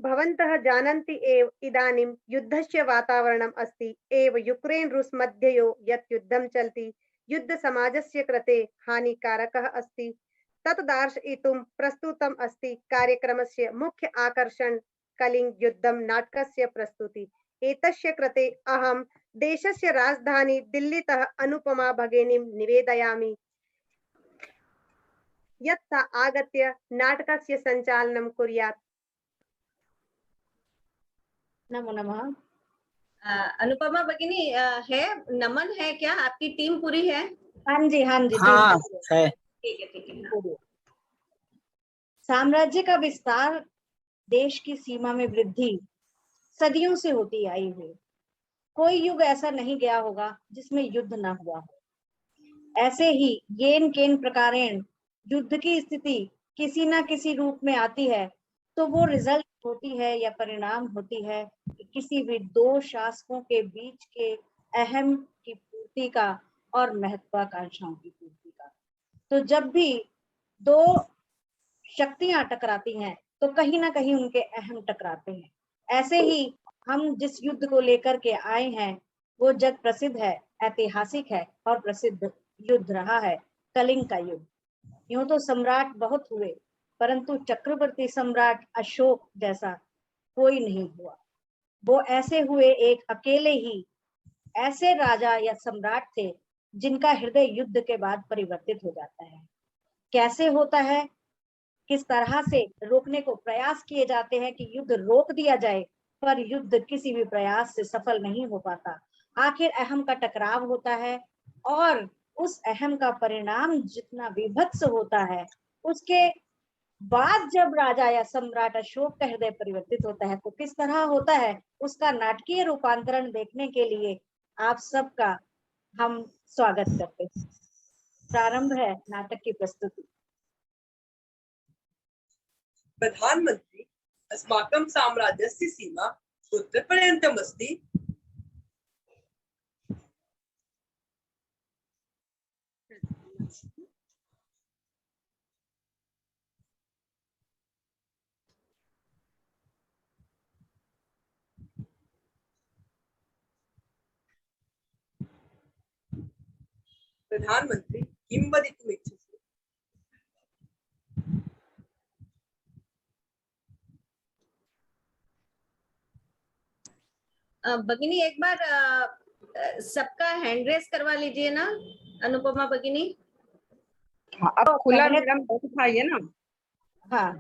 भवन्तः जानन्ति एव इदानीं युद्धस्य वातावरणम् अस्ति एव यूक्रेन् रूस् मध्ययोः यत् युद्धं चलति युद्धसमाजस्य कृते हानिकारकः अस्ति। तत् दर्शयितुं प्रस्तुतम् अस्ति कार्यक्रमस्य मुख्य आकर्षण कलिङ्ग युद्धं नाटकस्य प्रस्तुति। एतस्य कृते अहं देशस्य राजधानी दिल्लीतः अनुपमा भगिनीं निवेदयामि यत् सा आगत्य नाटकस्य सञ्चालनं कुर्यात्। नमो नमः। अनुपमा भगिनी है, नमन है क्या? आपकी टीम पूरी है? हाँ जी हाँ है। ठीक है। साम्राज्य का विस्तार, देश की सीमा में वृद्धि सदियों से होती आई हुई। कोई युग ऐसा नहीं गया होगा जिसमें युद्ध ना हुआ हो। ऐसे ही येन केन प्रकारेण युद्ध की स्थिति किसी ना किसी रूप में आती है, तो वो रिजल्ट होती है या परिणाम होती है कि किसी भी दो शासकों के बीच के अहम की पूर्ति का और महत्वाकांक्षाओं की पूर्ति का। तो जब भी दो शक्तियां टकराती हैं तो कहीं ना कहीं उनके अहम टकराते हैं। ऐसे ही हम जिस युद्ध को लेकर के आए हैं वो जग प्रसिद्ध है, ऐतिहासिक है और प्रसिद्ध युद्ध रहा है, कलिंग का युद्ध। यूं तो सम्राट बहुत हुए, परंतु चक्रवर्ती सम्राट अशोक जैसा कोई नहीं हुआ। वो ऐसे हुए एक अकेले ही ऐसे राजा या सम्राट थे जिनका हृदय युद्ध के बाद परिवर्तित हो जाता है। कैसे होता है, किस तरह से रोकने को प्रयास किए जाते हैं कि युद्ध रोक दिया जाए, पर युद्ध किसी भी प्रयास से सफल नहीं हो पाता। आखिर अहम का टकराव होता है और उस अहम का परिणाम जितना विभत्स होता है, उसके बाद जब राजा या सम्राट अशोक का हृदय परिवर्तित होता है तो किस तरह होता है, उसका नाटकीय रूपांतरण देखने के लिए आप सबका हम स्वागत करते हैं। प्रारंभ है नाटक की प्रस्तुति। प्रधानमंत्री, अस्माकं साम्राज्यस्य सीमा उत्तरपर्यन्तम् अस्ति। प्रधानमंत्री, किं वदितुमिच्छसि? भगिनी एक बार सबका हैंड रेस करवा लीजिए ना, अनुपमा भगिनी। हाँ, अब खुला मैडम दिखाइए ना। हाँ,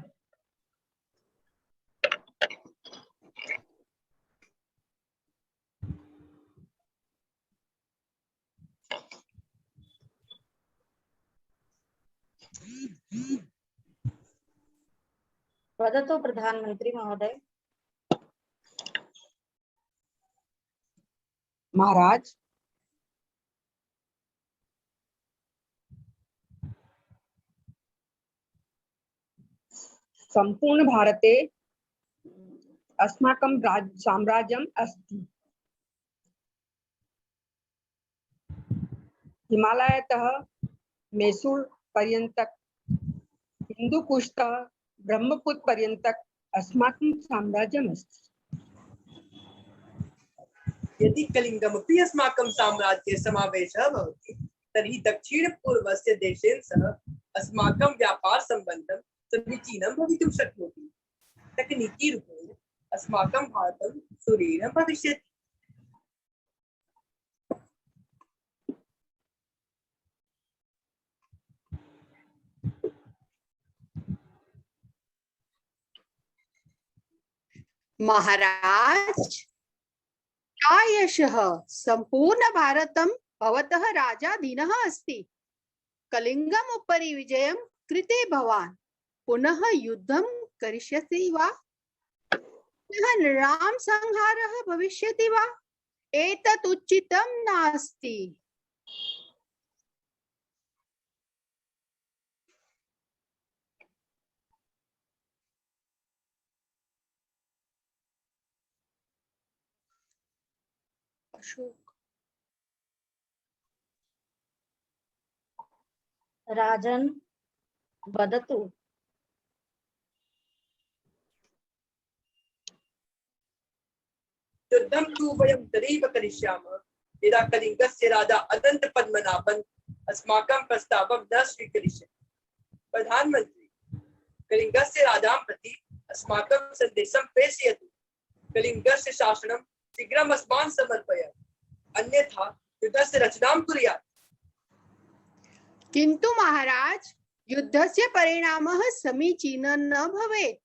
वदतु प्रधानमंत्री महोदय। महाराज, संपूर्ण भारते अस्माकं साम्राज्यम् अस्ति। हिमालयतः मैसूर पर्यन्तक, हिंदुकुशतः ब्रह्मपुत्र पर्यन्तक अस्माकं साम्राज्यम् अस्ति। यदि कलिङ्गमपि अस्माकं साम्राज्ये समावेशः भवति तर्हि दक्षिणपूर्वस्य देशेन सह अस्माकं व्यापारसम्बन्धं समीचीनं भवितुं शक्नोति। तकनीकीरूपेण अस्माकं भारतं सुदृढं भविष्यति। महाराज, प्रायशः संपूर्ण भारतं भवतः राजाधीनः अस्ति। कलिङ्गम् उपरि विजयं कृते भवान् पुनः युद्धं करिष्यसि वा? पुनः राम संहारः भविष्यति वा? एतत् उचितं नास्ति। अशोक, राजन वदतु। युद्धं तु वयं तदैव करिष्यामः यदा कलिंगस्य राजा अनंत पद्मनाभन अस्माकं प्रस्तावं न स्वीकरिष्यति। प्रधानमंत्री, कलिंगस्य राजां प्रति अस्माकं सन्देशं प्रेषयतु। कलिंगस्य शासनं शीघ्रम् अस्मान् समर्पयेत्, अन्यथा युद्धस्य रचनां कुर्यात्। किंतु महाराज, युद्धस्य परिणामः समीचीनः न भवेत्।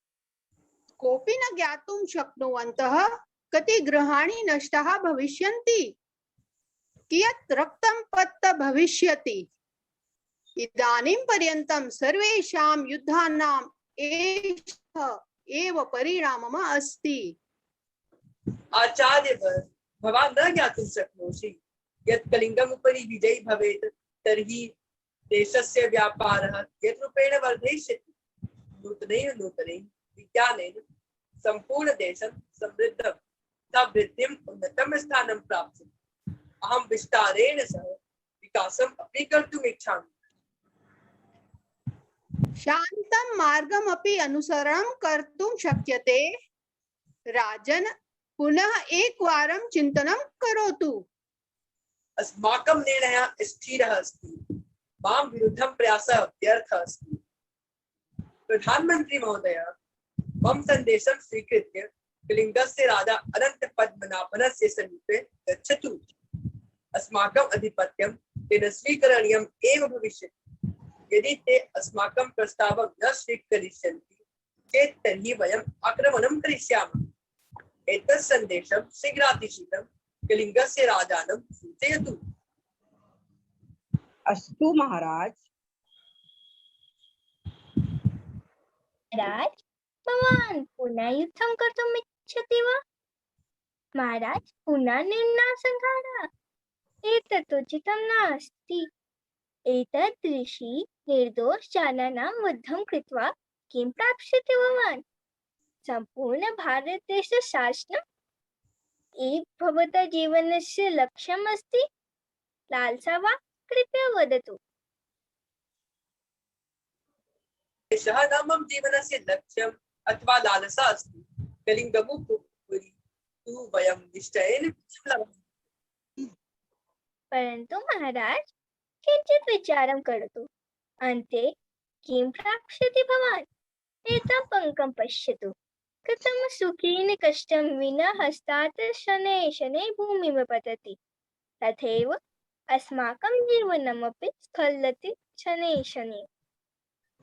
कोऽपि न ज्ञातुं शक्नुवन्तः कति गृहाणि नष्टाः भविष्यन्ति, कियत् रक्तं पत भविष्यति। इदानीं पर्यन्तं सर्वेषां युद्धानाम् एषः एव परिणामः अस्ति। आचार्यवर, भवान् न ज्ञातुं शक्नोषि यत् कलिंगम् उपरि विजयी भवेत् तर्हि देशस्य व्यापारः यत् रूपेण वर्धयिष्यति। नूतनैः विज्ञानेन सम्पूर्णदेशं समृद्धं तथा वृद्धिम् उन्नतं स्थानं प्राप्स्यति। अहं विस्तारेण सह विकासम् अपि कर्तुम् इच्छामि। शान्तं मार्गमपि अनुसरणं कर्तुं शक्यते। राजन्, पुनः एकवारं चिन्तनं करोतु। अस्माकं निर्णयः स्थिरः अस्ति। मां विरुद्धं प्रयासः व्यर्थः अस्ति। प्रधानमंत्री महोदय, मम सन्देशं स्वीकृत्य कलिंगस्य राजा अनंत पद्मनाभनस्य समीपे गच्छतु। अस्माकम् अधिपत्यं तेन स्वीकरणीयम् एव भविष्यति। यदि ते अस्माकं प्रस्तावं न स्वीकरिष्यन्ति चेत् तर्हि वयम् आक्रमणं करिष्यामः। एतत् सन्देशं शीघ्रातिशीघ्रं कलिंगस्य राजानं सूचयतु। अस्तु महाराज। महाराज, भवान् पुनः युद्धं कर्तुम् इच्छति वा? महाराज, पुनः निर्णासंहारः एतत् उचितं नास्ति। एतादृशी निर्दोषजनानां वधं कृत्वा किं प्राप्स्यति भवान्? सम्पूर्ण भारतदेशस्य शासनम् एव भवतः जीवनस्य लक्ष्यम् अस्ति? लालसा वा? कृपया वदतु। एषः न मम जीवनस्य लक्ष्यम् अथवा लालसा अस्ति। कलिंगमुपरि तु वयं निश्चयेन परन्तु महाराज, किञ्चित् विचारं करोतु। अन्ते किं प्राप्स्यति भवान्? एतं पङ्कं पश्यतु। कथं सुखेन कष्टं विना हस्तात् शनैः शनैः भूमिं पतति, तथैव अस्माकं जीवनमपि स्खलति शनैः शनैः।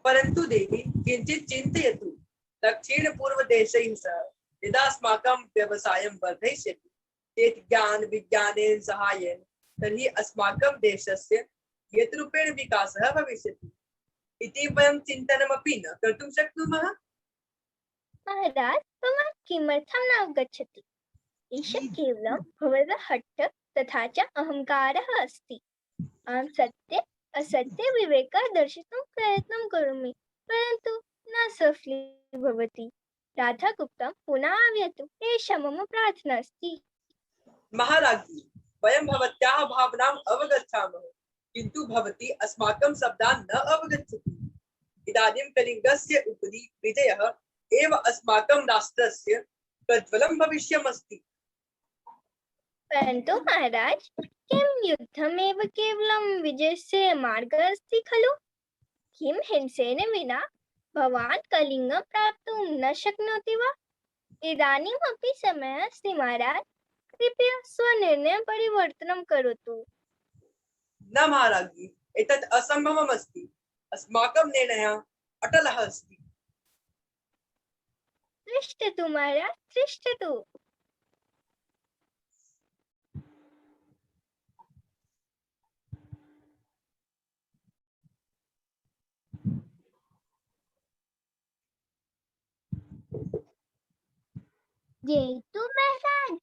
परन्तु देवी, किञ्चित् चिन्तयतु। दक्षिण-पूर्वदेशैः सह यदा अस्माकं व्यवसायं वर्धयिष्यति चेत् ज्ञान-विज्ञानेन साहाय्येन तर्हि अस्माकं देशस्य यत् रूपेण विकासः भविष्यति इति वयं चिन्तनमपि न कर्तुं शक्नुमः। महाराज, भवान् किमर्थं न अवगच्छति? एषः केवलं भवतः हठः तथा च अहङ्कारः अस्ति। अहं सत्य असत्य विवेकः दर्शितुं प्रयत्नं करोमि, परन्तु न सफलीभवति। राधा गुप्तं पुनः आगच्छतु, एषा मम प्रार्थना अस्ति। महाराज्ञी, वयं भवत्याः भावनाम् अवगच्छामः, किन्तु भवती अस्माकं शब्दान् न अवगच्छति। इदानीं कलिंगस्य उपरि विजयः एव अस्माकं राष्ट्रस्य प्रज्वलं भविष्यमस्ति। परन्तु महाराज, किं युद्धमेव केवलं विजयस्य मार्गः अस्ति खलु? किं हिंसेन विना भवान् कलिंगं प्राप्तुं न शक्नोति वा? इदानीम् अपि समयः अस्ति महाराज, कृपया स्वनिर्णयं परिवर्तनं करोतु। न महाराज्ञी, एतत् असम्भवम् अस्ति। अस्माकं निर्णयः अटलः अस्ति। तिष्ठतु महाराज, तिष्ठतु।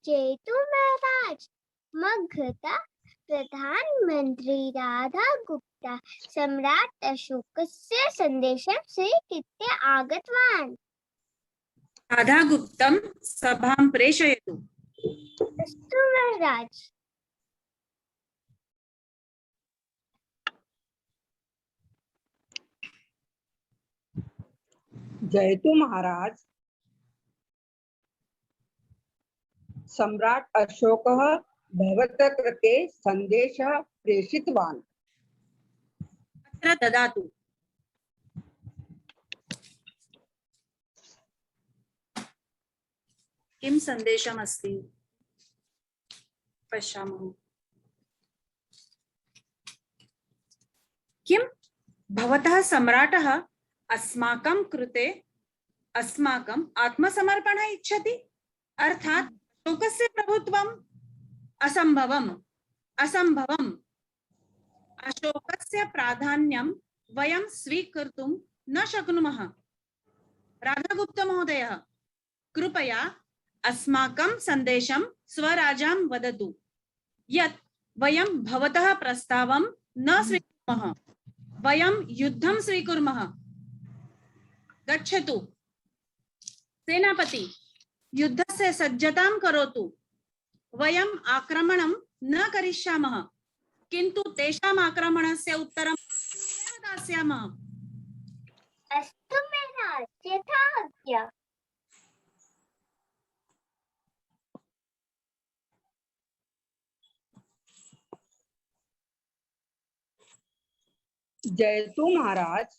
जयतु महाराज। मगध प्रधानमंत्री राधा गुप्ता सम्राट अशोकस्य सन्देशं स्वीकृत्य आगतवान्। राधा गुप्तं सभां प्रेषयतु। अस्तु महाराज। जयतु महाराज। सम्राट अशोकः भवतः कृते सन्देशः प्रेषितवान्। अत्र ददातु। किं सन्देशमस्ति पश्यामः। किं भवतः सम्राटः अस्माकं कृते अस्माकम् आत्मसमर्पणः इच्छति, अर्थात् अशोकस्य प्रभुत्वम् असम्भवम् असम्भवम् अशोकस्य प्राधान्यं वयं स्वीकर्तुं न शक्नुमः। राधागुप्त महोदयः, कृपया अस्माकं सन्देशं स्वराजां वदतु यत् वयं भवतः प्रस्तावं न स्वीकुर्मः, वयं युद्धं स्वीकुर्मः। गच्छतु। सेनापति, युद्धस्य सज्जतां करोतु। वयम् आक्रमणं न करिष्यामः, किन्तु तेषाम् आक्रमणस्य उत्तरं दास्यामः। अस्तु महाराज, यथा आज्ञा। जयतु महाराज।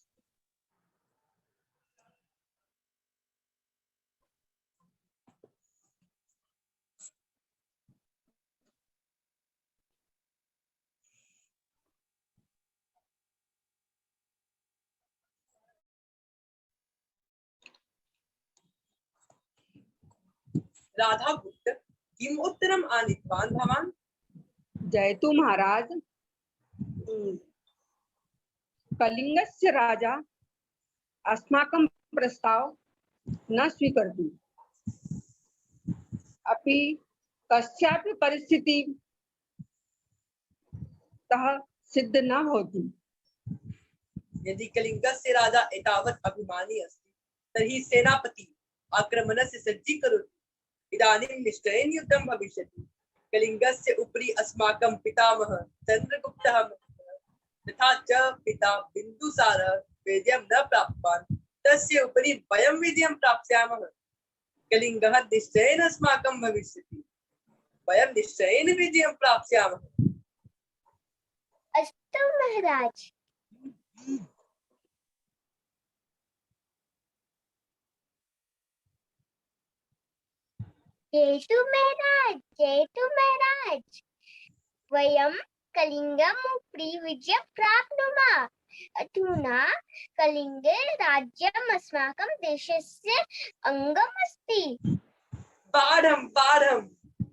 राधागुप्त, किम् उत्तरम् आनीतवान् भवान्? जयतु महाराज। कलिंगस्य राजा अस्माकं प्रस्ताव न स्वीकरोति, अपि कस्यापि परिस्थिति तः सिद्ध न होति। यदि कलिंगस्य राजा एतावत् अभिमानी अस्ति तर्हि सेनापति आक्रमणस्य सज्जीकरोतु। इदानीं निश्चयेन युद्धं भविष्यति। कलिंगस्य उपरि अस्माकं पितामहः चन्द्रगुप्तः तथा च पिता बिन्दुसारः विजयं न प्राप्तवान्, तस्य उपरि वयं विजयं प्राप्स्यामः। कलिंगः निश्चयेन अस्माकं भविष्यति, वयं निश्चयेन विजयं प्राप्स्यामः। अस्तु महाराज। जयतु महाराज, जयतु महाराज। वयं कलिंगम् उपरि विजयं प्राप्नुमः। अधुना कलिंगे राज्यम् अस्माकं देशस्य अङ्गम् अस्ति। पाठं पाठं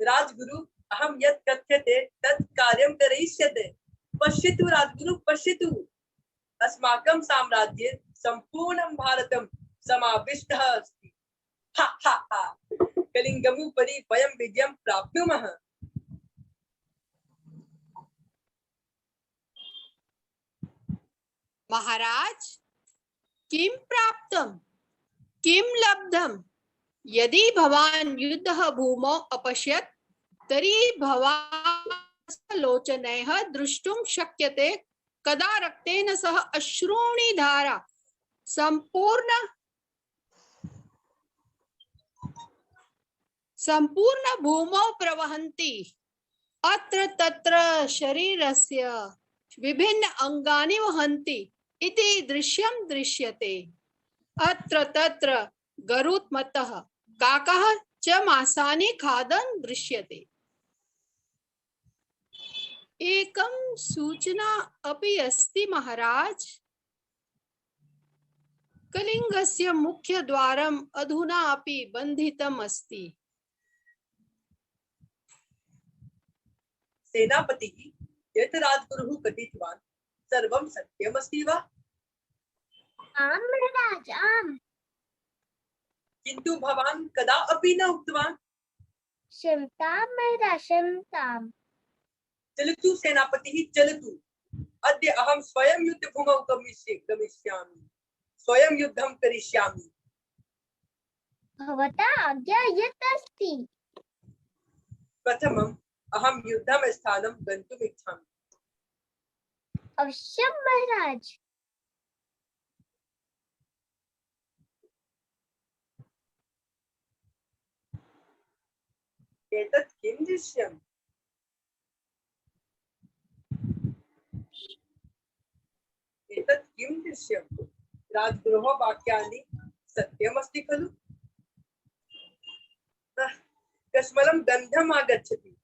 राजगुरु, अहं यत् कथ्यते तत् कार्यं करिष्यते। पश्यतु राजगुरु, पश्यतु, अस्माकं साम्राज्ये सम्पूर्णं भारतं समाविष्टः अस्ति। हा हा हा, कलिंगमुपरि वयं विजयं प्राप्नुमः। महाराज, किं प्राप्तं, किं लब्धं? यदि भवान् युद्धः भूमौ अपश्यत् तर्हि भवान् लोचनैः द्रष्टुं शक्यते कदा रक्तेन सह अश्रूणि धारा संपूर्ण भूमौ प्रवहन्ति। अत्र तत्र शरीरस्य विभिन्न अंगानि वहन्ति इति दृश्यं दृश्यते। अत्र तत्र गरुत्मतः काकः च मांसानि खादन् दृश्यते। एकं सूचना अपि अस्ति महाराज। कलिंगस्य मुख्यद्वारम् अधुना अपि बन्धितम् अस्ति। सेनापतिः, यत् राजगुरुः कथितवान् सर्वं सत्यमस्ति वा? आम् महाराज, आम्। किन्तु भवान् कदा अपि न उक्तवान्। क्षम्यतां महाराज, क्षम्यताम्। चलतु सेनापतिः, चलतु। अद्य अहं स्वयं युद्धभूमौ गमिष्यामि, स्वयं युद्धं करिष्यामि। भवता आज्ञा यत् अस्ति। प्रथमम् अहं युद्धं स्थानं गन्तुम् इच्छामि। अवश्यं महाराज। एतत् किं दृश्यम्? एतत् किं दृश्यम्? राजगुरोः वाक्यानि सत्यमस्ति खलु? कस्मलं गन्धम् आगच्छति।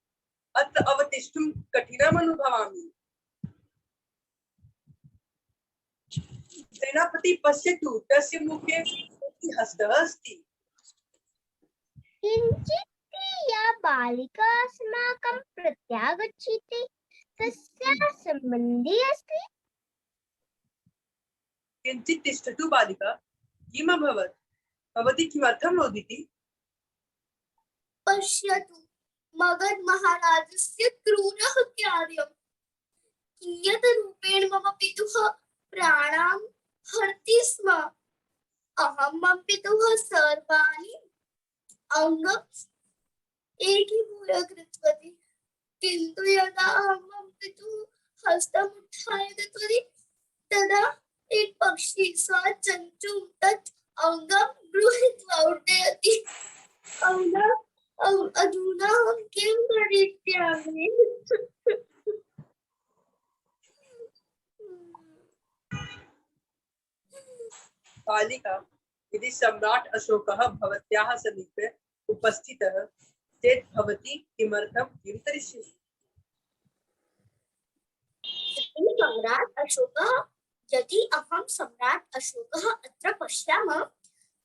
अत्र अवतिष्ठुं कठिनम् अनुभवामि। सेनापति पश्यतु, तस्य मुखे हस्तः अस्ति। किञ्चित् या बालिका अस्माकं प्रत्यागच्छति तस्याः सम्बन्धी अस्ति। किञ्चित् तिष्ठतु बालिका, किम् अभवत्? भवती किमर्थं रोदिति? पश्यतु, मगध महाराजस्य क्रूरः कार्यम्। कियत् रूपेण मम पितुः प्राणान् हरति स्म। अहं मम पितुः सर्वाणि अङ्गानि एकीभूय कृतवती, किन्तु यदा अहं मम पितुः हस्तम् उत्थाय दत्तवती तदा एक पक्षी स्वचञ्चुं तत् अङ्गं गृहीत्वा उड्डयति। अधुना अहं किं करिष्यामि? बालिका, यदि सम्राट अशोकः भवत्याः समीपे उपस्थितः चेत् भवती किमर्थं किं करिष्यति? यदि अहं सम्राट् अशोकः अत्र पश्यामः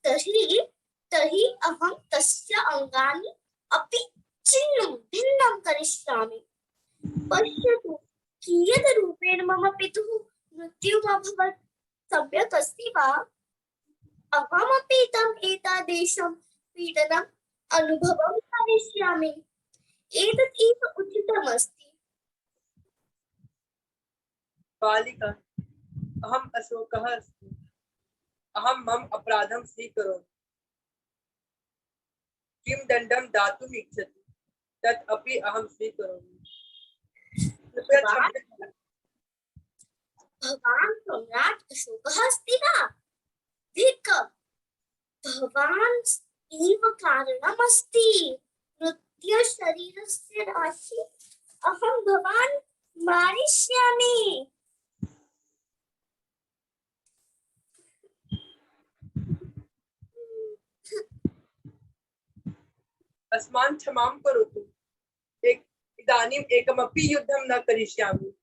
तर्हि अहं तस्य अङ्गानि अपि छिन्नं भिन्नं करिष्यामि। पश्यतु, कियत् रूपेण मम पितुः मृत्युम् अभवत्। सम्यक् अस्ति वा? अहमपि तम् एतादृशं पीडनम् अनुभवं करिष्यामि। एतत् एव उचितमस्ति। बालिका, अहम् अशोकः अस्मि। अहं मम अपराधं स्वीकरोमि। किं दण्डं दातुम् इच्छति तत् अपि अहं स्वीकरोमि। कृपया क्षम्यताम्। भवान् सम्राट् अशोकः अस्ति वा? धिक्! भवान् एव कारणमस्ति मृत्युशरीरस्य राशि। अहं भवान् मारिष्यामि। अस्मान् क्षमां करोतु। इदानीम् एकमपि युद्धं न करिष्यामि।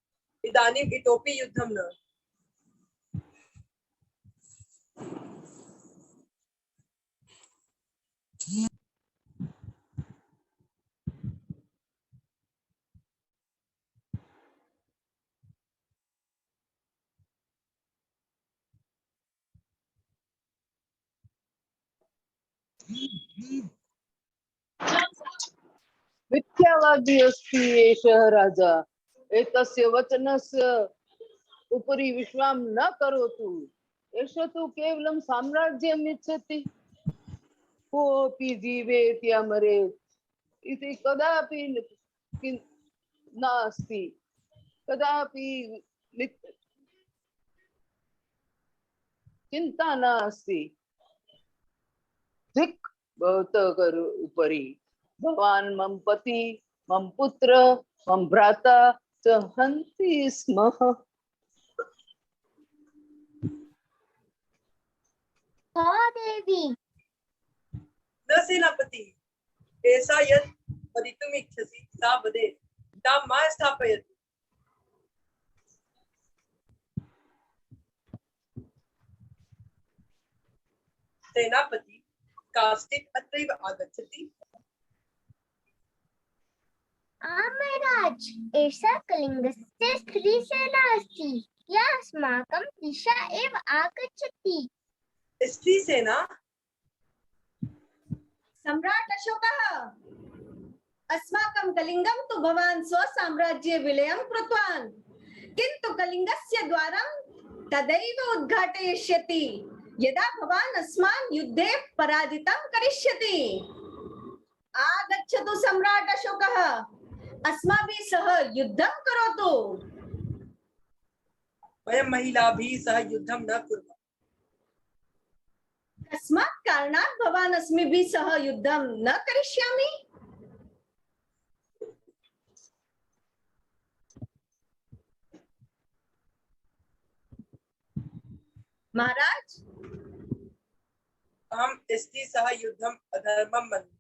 इदानीम् इतोपि युद्धं न। मिथ्यावादी अस्ति एषः राजा। एतस्य वचनस्य उपरि विश्वासं न करोतु। एषः तु केवलं साम्राज्यम् इच्छति। कोऽपि जीवेत् या मरेत् इति कदापि नास्ति। कदापि चिन्ता नास्ति। धिक् भवतः उपरि। भवान् मम पति, मम पुत्र, मम भ्राता च हन्ति स्म। देवी न सेनापति, एषा यत् वदितुम् इच्छसि सा वदेत्। तां मा स्थापयतु। सेनापति, काश्चित् अत्रैव आगच्छति। महाराज, एषा कलिङ्गस्य स्त्रीसेना अस्ति या अस्माकं दिशा एव आगच्छति। स्त्रीसेना? सम्राट् अशोकः, अस्माकं कलिङ्गं तु भवान् स्वसाम्राज्ये विलयं कृतवान्, किन्तु कलिङ्गस्य द्वारं तदैव उद्घाटयिष्यति यदा भवान् अस्मान् युद्धे पराजितं करिष्यति। आगच्छतु सम्राट् अशोकः, अस्माभिः सह युद्धं करोतु। वयं महिलाभिः सह युद्धं न कुर्मः। कस्मात् कारणात् भवान् अस्माभिः सह युद्धं न करिष्यामि? महाराज, अहम स्त्री सह युद्धम अधर्मम मन्ये,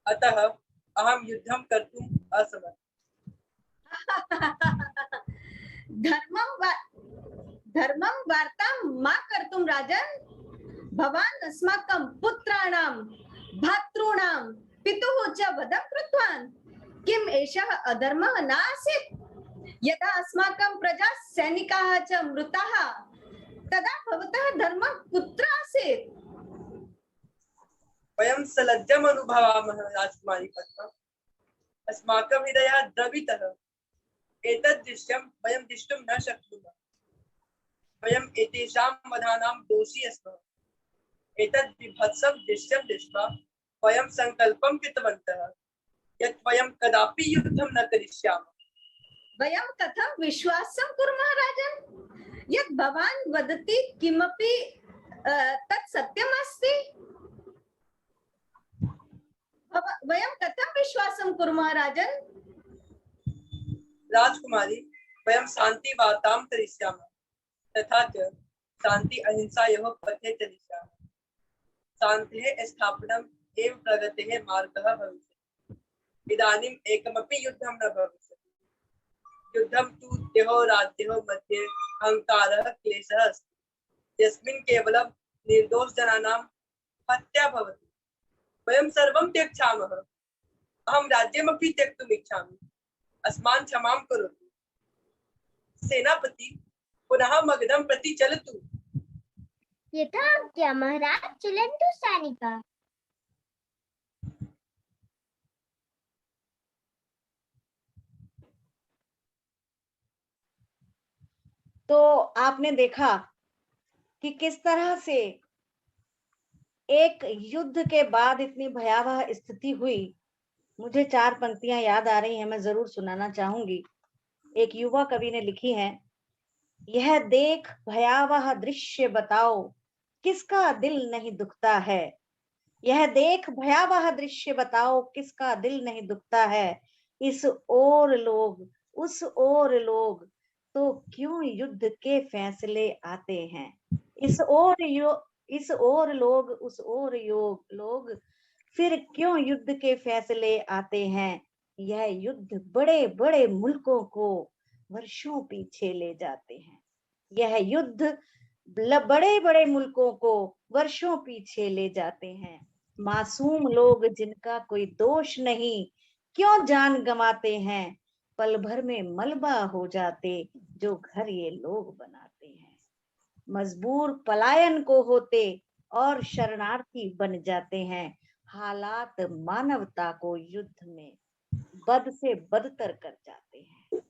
अतः अहम युद्धम कर्तुम असमर्थ। धर्मं वार्तां मा कर्तुं राजन्, भवान् अस्माकं पुत्राणां भातॄणां पितुः च वधं कृतवान्। किम् एषः अधर्मः नासीत्? यदा अस्माकं प्रजा सैनिकाः च मृताः तदा भवतः धर्मः कुत्र आसीत्? वयं सलज्जम् अनुभवामः राजकुमारी पद्मा, अस्माकं हृदयः द्रवितः। एतत् दृश्यं वयं द्रष्टुं न शक्नुमः। वयं एतेषां वधानां दोषी स्मः। एतत् विभत्सं दृश्यं दृष्ट्वा वयं सङ्कल्पं कृतवन्तः यत् वयं कदापि युद्धं न करिष्यामः। वयं कथं विश्वासं कुर्मः राजन्, यत् भवान् वदति किमपि तत् सत्यम् अस्ति? वयं कथं विश्वासं कुर्मः राजन्? राजकुमारी, वयं शांति वार्तां करिष्यामः, तथा च शांति अहिंसायोः पथे चलिष्यामः। शान्तेः स्थापनम् एव प्रगतेः मार्गः भविष्यति। इदानीम् एकमपि युद्धं न भविष्यति। युद्धं तु द्वयोः राज्योः मध्ये अहङ्कारः क्लेशः अस्ति, यस्मिन् केवलं निर्दोषजनानां हत्या भवति। वयं सर्वं त्यक्ष्यामः। अहं राज्यमपि त्यक्तुम् इच्छामि। अस्मान् क्षमां करोतु। सेनापति, पुनः मगधं प्रति चलतु। यथा आज्ञा महाराज, चलन्तु सैनिकाः। तो आपने देखा कि किस तरह से एक युद्ध के बाद इतनी भयावह स्थिति हुई। मुझे 4 पंक्तियां याद आ रही हैं, मैं जरूर सुनाना चाहूंगी। एक युवा कवि ने लिखी है, यह देख भयावह दृश्य बताओ, किसका दिल नहीं दुखता है। यह देख भयावह दृश्य बताओ, किसका दिल नहीं दुखता है। इस ओर लोग उस ओर लोग, तो क्यों युद्ध के फैसले आते हैं। इस ओर लोग उस ओर लोग, फिर क्यों युद्ध के फैसले आते हैं। यह युद्ध बड़े बड़े मुल्कों को वर्षों पीछे ले जाते हैं। यह युद्ध बड़े बड़े मुल्कों को वर्षों पीछे ले जाते हैं। मासूम लोग जिनका कोई दोष नहीं, क्यों जान गंवाते हैं। पल भर में मलबा हो जाते जो घर ये लोग बनाते हैं। मजबूर पलायन को होते और शरणार्थी बन जाते हैं। हालात मानवता को युद्ध में बद से बदतर कर जाते हैं।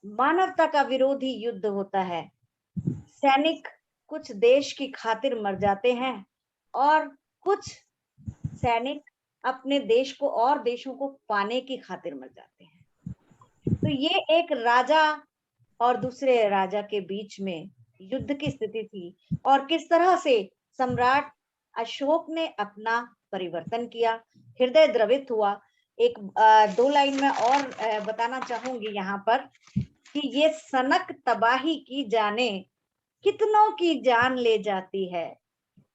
मानवता का विरोधी युद्ध होता है। सैनिक कुछ देश की खातिर मर जाते हैं और कुछ सैनिक अपने देश को और देशों को पाने की खातिर मर जाते हैं। तो ये एक राजा और दूसरे राजा के बीच में युद्ध की स्थिति थी, और किस तरह से सम्राट अशोक ने अपना परिवर्तन किया, हृदय द्रवित हुआ। एक 2 लाइन में और बताना चाहूंगी यहाँ पर कि ये सनक तबाही की जाने कितनों की जान ले जाती है।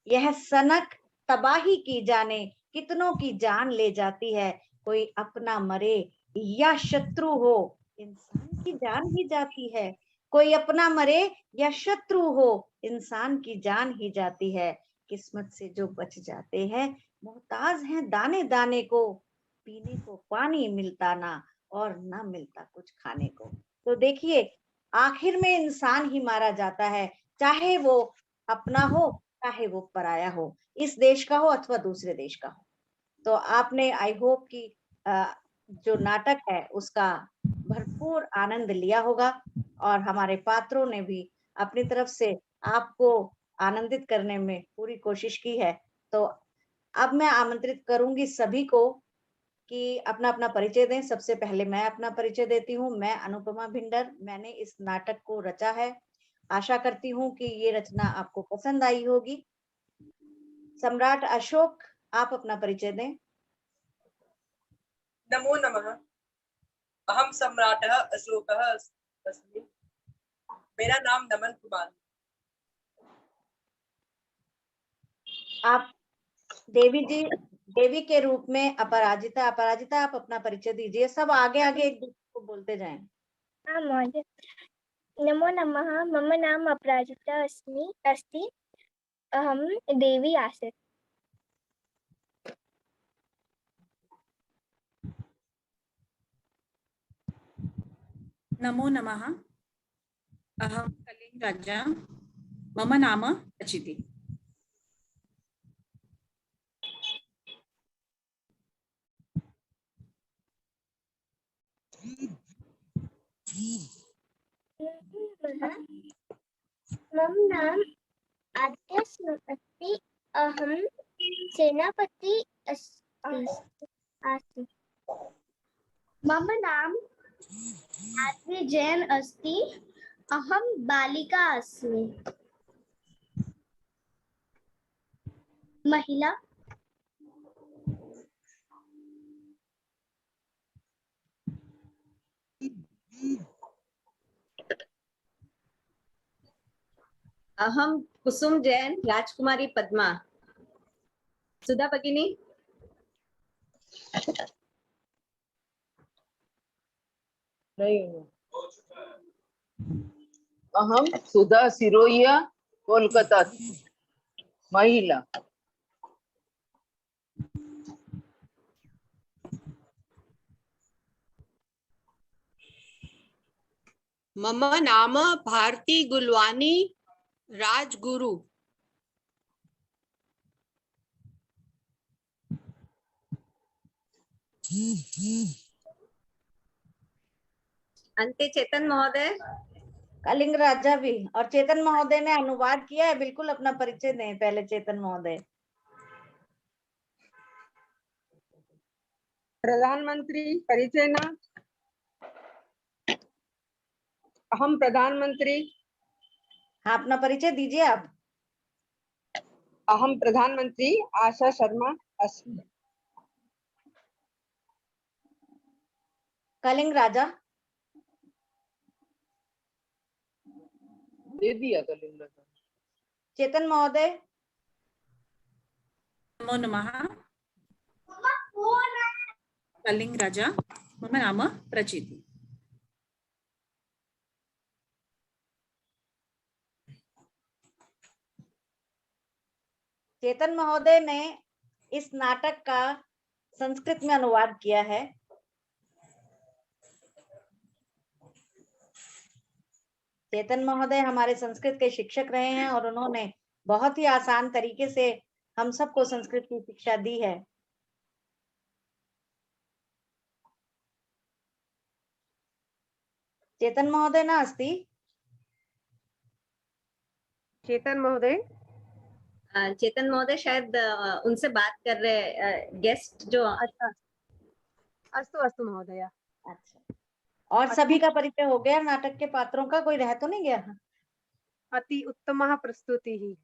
यह सनक तबाही की जाने कितनों की जान ले जाती है। कोई अपना मरे या शत्रु हो, इंसान की जान ही जाती है। कोई अपना मरे या शत्रु हो, इंसान की जान ही जाती है। किस्मत से जो बच जाते हैं, मोहताज हैं दाने दाने को, पीने को पानी मिलता ना और ना मिलता कुछ खाने को। तो देखिए, आखिर में इंसान ही मारा जाता है, चाहे वो अपना हो चाहे वो पराया हो, इस देश का हो अथवा दूसरे देश का हो। तो आपने आई होप कि जो नाटक है उसका भरपूर आनंद लिया होगा, और हमारे पात्रों ने भी अपनी तरफ से आपको आनंदित करने में पूरी कोशिश की है। तो अब मैं आमंत्रित करूंगी सभी को कि अपना अपना परिचय दें। सबसे पहले मैं अपना परिचय देती हूँ। मैं अनुपमा भिंडर, मैंने इस नाटक को रचा है। आशा करती हूँ कि ये रचना आपको पसंद आई होगी। सम्राट अशोक, आप अपना परिचय दें। नमो नमः। अहम सम्राटः अशोकः अस्मि। मेरा नाम नमन कुमार। आप देवी जी, देवी के रूप में अपराजिता, अपराजिता आप अपना परिचय दीजिए। सब आगे आगे एक दूसरे को बोलते जाएं। आं महोदय। नमो नमः। मम नाम अपराजिता अस्ति। अहं देवी आसीत्। नमो नमः। अहं कलिङ्गराजा। मम नाम प्रचिति। मम नाम आद्यस्म अस्ति। अहं सेनापति अस्मि। मम नाम आद्य जैन अस्ति। अहं बालिका अस्मि। महिला। अहम कुसुम जैन, राजकुमारी पद्मा। सुधा भगिनी। नहीं, अहम सुधा सिरोया, कोलकाता, महिला। मम नाम भारती गुलवानी, राजगुरु। अंते चेतन महोदय। कलिंग राजा भी, और चेतन महोदय ने अनुवाद किया है। बिल्कुल अपना परिचय दें पहले चेतन महोदय। प्रधानमंत्री परिचय न। अहम प्रधानमंत्री। हाँ, अपना परिचय दीजिए आप। अहम प्रधानमंत्री आशा शर्मा अस्मि। कलिंग राजा। दे दिया कलिंग राजा। चेतन महोदय। नमो नमः। कलिङ्गराजा। मम नाम प्रचिति। चेतन महोदय ने इस नाटक का संस्कृत में अनुवाद किया है। चेतन महोदय हमारे संस्कृत के शिक्षक रहे हैं और उन्होंने बहुत ही आसान तरीके से हम सबको संस्कृत की शिक्षा दी है। चेतन महोदय ना अस्ति। चेतन महोदय। चेतन महोदय शायद उनसे बात कर रहे गेस्ट जो। अच्छा, अस्तु अस्तु महोदय। अच्छा, और सभी का परिचय हो गया नाटक के पात्रों का? कोई रह तो नहीं गया? अति उत्तमः प्रस्तुतिः।